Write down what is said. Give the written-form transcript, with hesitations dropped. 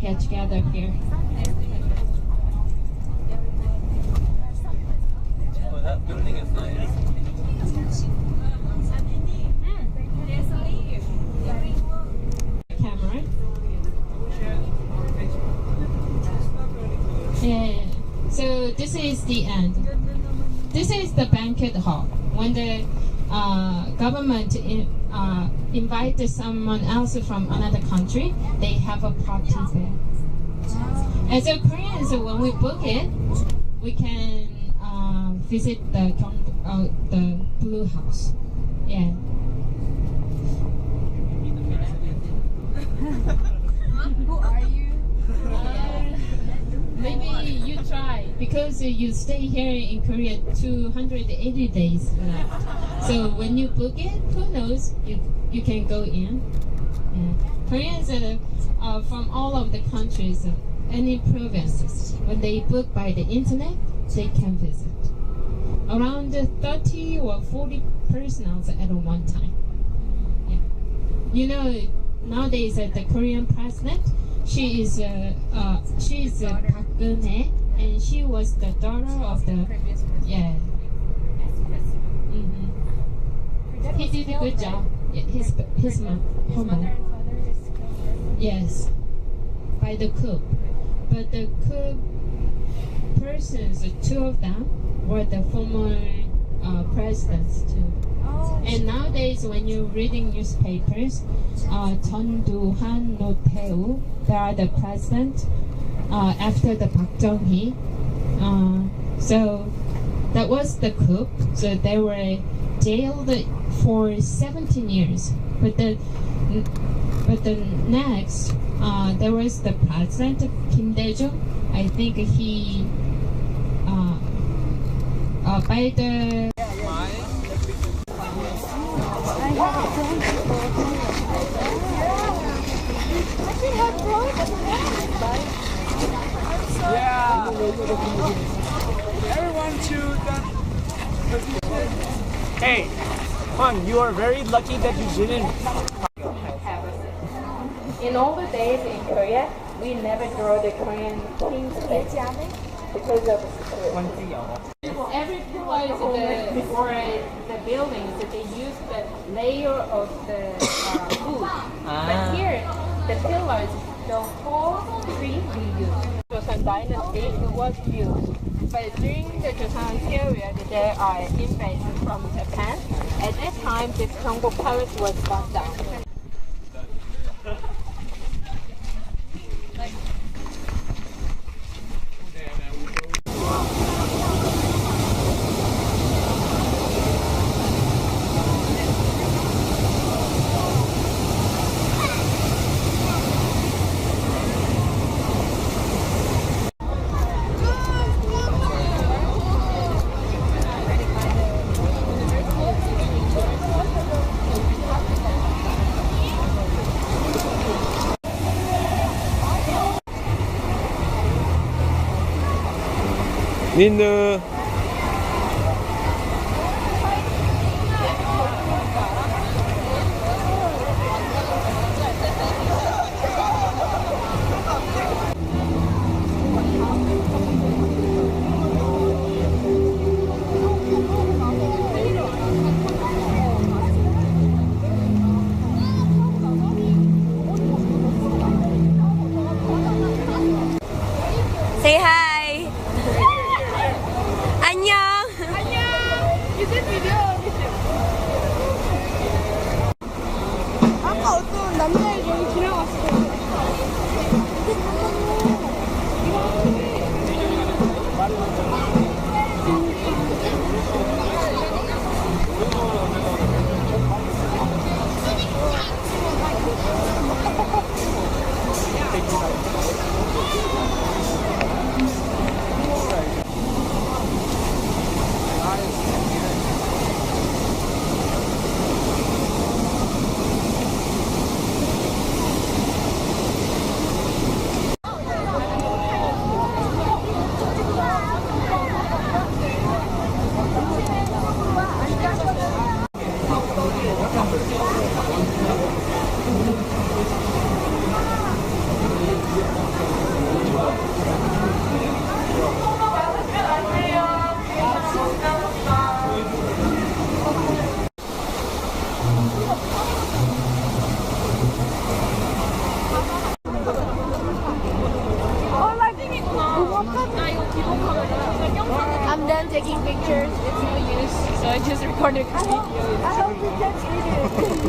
get together here. Oh, that building is nice. Camera. Yeah. So this is the end. This is the banquet hall. When the government invited someone else from another country, they have a party there. As a Koreans, when we book it, we can visit the Blue House. Yeah. Who are you? Maybe you try because you stay here in Korea 280 days left. So when you book it, who knows? You can go in. Yeah. Koreans from all of the countries, any provinces, when they book by the internet, they can visit. Around 30 or 40 persons at one time. Yeah. You know, nowadays the Korean president, she is Park Geun-hye, and she was the daughter of the yeah. Mm-hmm. He did a good job. His mom, her mom. Yes, by the coup. But the coup persons, two of them were the former presidents too. And nowadays, when you're reading newspapers, Chun Do-han, No Tae-woo, they are the president after the Park Chung-hee. So that was the coup. So they were jailed for 17 years. But the next, there was the president Kim Dae-jung. I think he by the Yeah. Everyone to the. Hey, Hwan, you are very lucky that you didn't. in all the days in Korea, we never draw the Korean king's face because of security. Every pillar is or the buildings, they use the layer of the wood. But here, the pillars, the whole tree we use. Joseon Dynasty was used. But during the Joseon period, there are invasions from Japan. At that time, this Gyeongbok Palace was burned down. 민누 Say hi. 안녕. 아까 어떤 남자애들이 지나갔어. on taking pictures. It's no use. So I just recorded the video. I hope you can eat it.